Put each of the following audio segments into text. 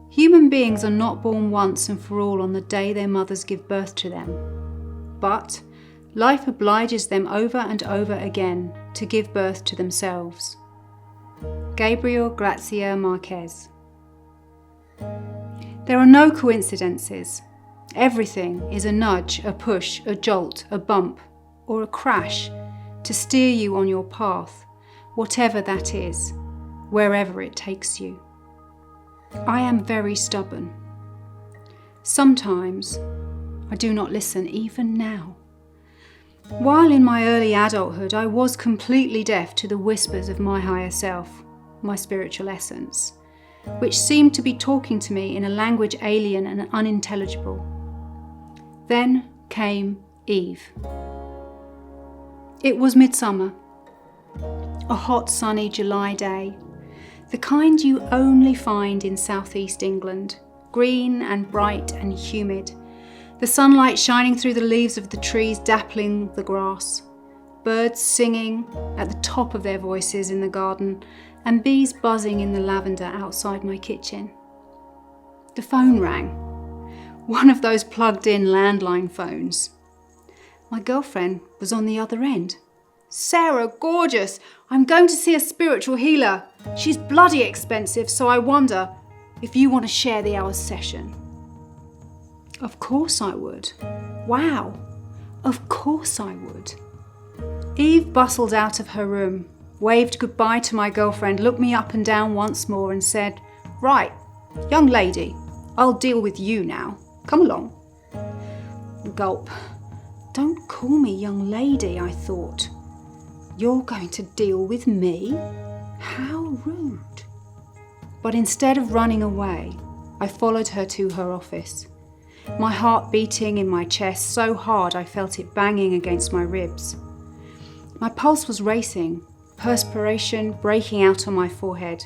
Human beings are not born once and for all on the day their mothers give birth to them, but life obliges them over and over again to give birth to themselves. Gabriel Garcia Marquez. There are no coincidences. Everything is a nudge, a push, a jolt, a bump, or a crash to steer you on your path, whatever that is, wherever it takes you. I am very stubborn. Sometimes I do not listen, even now. While in my early adulthood, I was completely deaf to the whispers of my higher self, my spiritual essence, which seemed to be talking to me in a language alien and unintelligible. Then came Eve. It was midsummer, a hot, sunny July day, the kind you only find in southeast England, green and bright and humid, the sunlight shining through the leaves of the trees dappling the grass, birds singing at the top of their voices in the garden, and bees buzzing in the lavender outside my kitchen. The phone rang, one of those plugged-in landline phones. My girlfriend was on the other end. "Sarah, gorgeous, I'm going to see a spiritual healer. She's bloody expensive, so I wonder if you want to share the hour's session." Of course I would. Wow, of course I would. Eve bustled out of her room, waved goodbye to my girlfriend, looked me up and down once more and said, "Right, young lady, I'll deal with you now. Come along." Gulp. Don't call me young lady, I thought. You're going to deal with me? How rude. But instead of running away, I followed her to her office. My heart beating in my chest so hard I felt it banging against my ribs. My pulse was racing, perspiration breaking out on my forehead.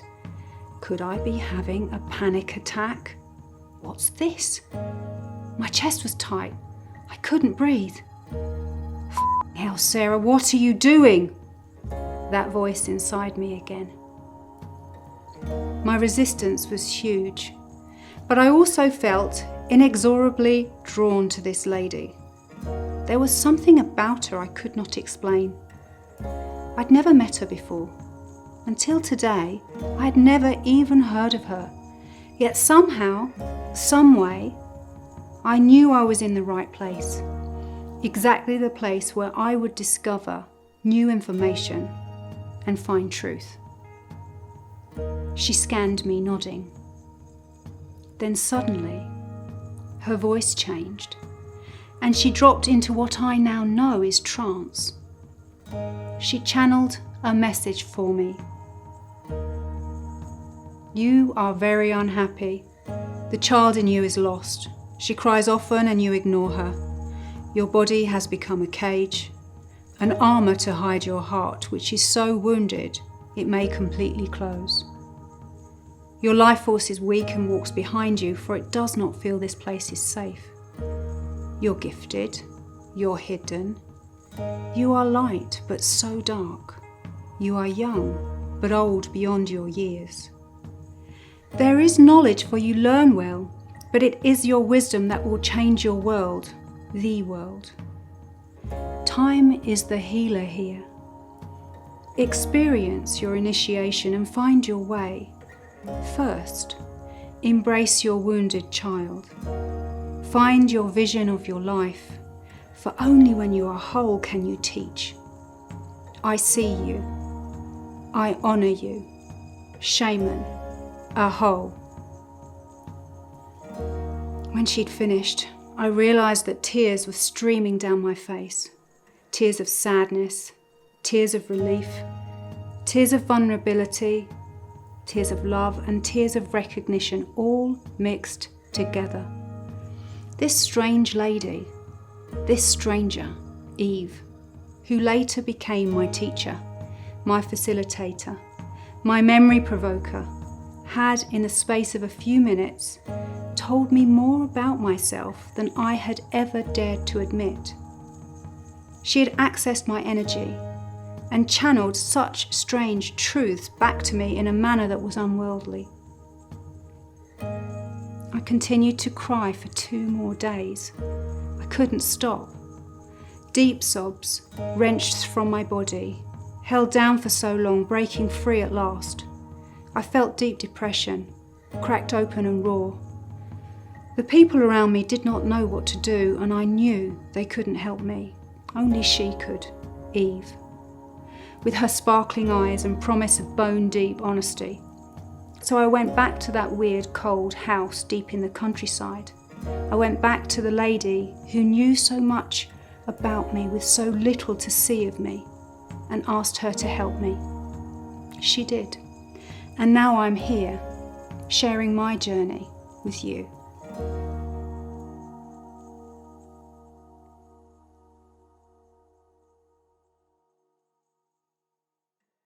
Could I be having a panic attack? What's this? My chest was tight. I couldn't breathe. Hell, Sarah, what are you doing? That voice inside me again. My resistance was huge, but I also felt inexorably drawn to this lady. There was something about her I could not explain. I'd never met her before. Until today, I had never even heard of her. Yet somehow, some way, I knew I was in the right place. Exactly the place where I would discover new information and find truth. She scanned me, nodding. Then suddenly, her voice changed, and she dropped into what I now know is trance. She channeled a message for me. "You are very unhappy. The child in you is lost. She cries often and you ignore her. Your body has become a cage, an armour to hide your heart, which is so wounded it may completely close. Your life force is weak and walks behind you, for it does not feel this place is safe. You're gifted, you're hidden. You are light, but so dark. You are young, but old beyond your years. There is knowledge, for you learn well, but it is your wisdom that will change your world, the world. Time is the healer here. Experience your initiation and find your way. First, embrace your wounded child. Find your vision of your life, for only when you are whole can you teach. I see you. I honour you. Shaman, aho. When she'd finished, I realised that tears were streaming down my face. Tears of sadness, tears of relief, tears of vulnerability, tears of love, and tears of recognition, all mixed together. This strange lady, this stranger, Eve, who later became my teacher, my facilitator, my memory provoker, had, in the space of a few minutes, told me more about myself than I had ever dared to admit. She had accessed my energy, and channeled such strange truths back to me in a manner that was unworldly. I continued to cry for 2 more days. I couldn't stop. Deep sobs wrenched from my body, held down for so long, breaking free at last. I felt deep depression, cracked open and raw. The people around me did not know what to do, and I knew they couldn't help me. Only she could, Eve, with her sparkling eyes and promise of bone-deep honesty. So I went back to that weird, cold house deep in the countryside. I went back to the lady who knew so much about me with so little to see of me, and asked her to help me. She did. And now I'm here, sharing my journey with you.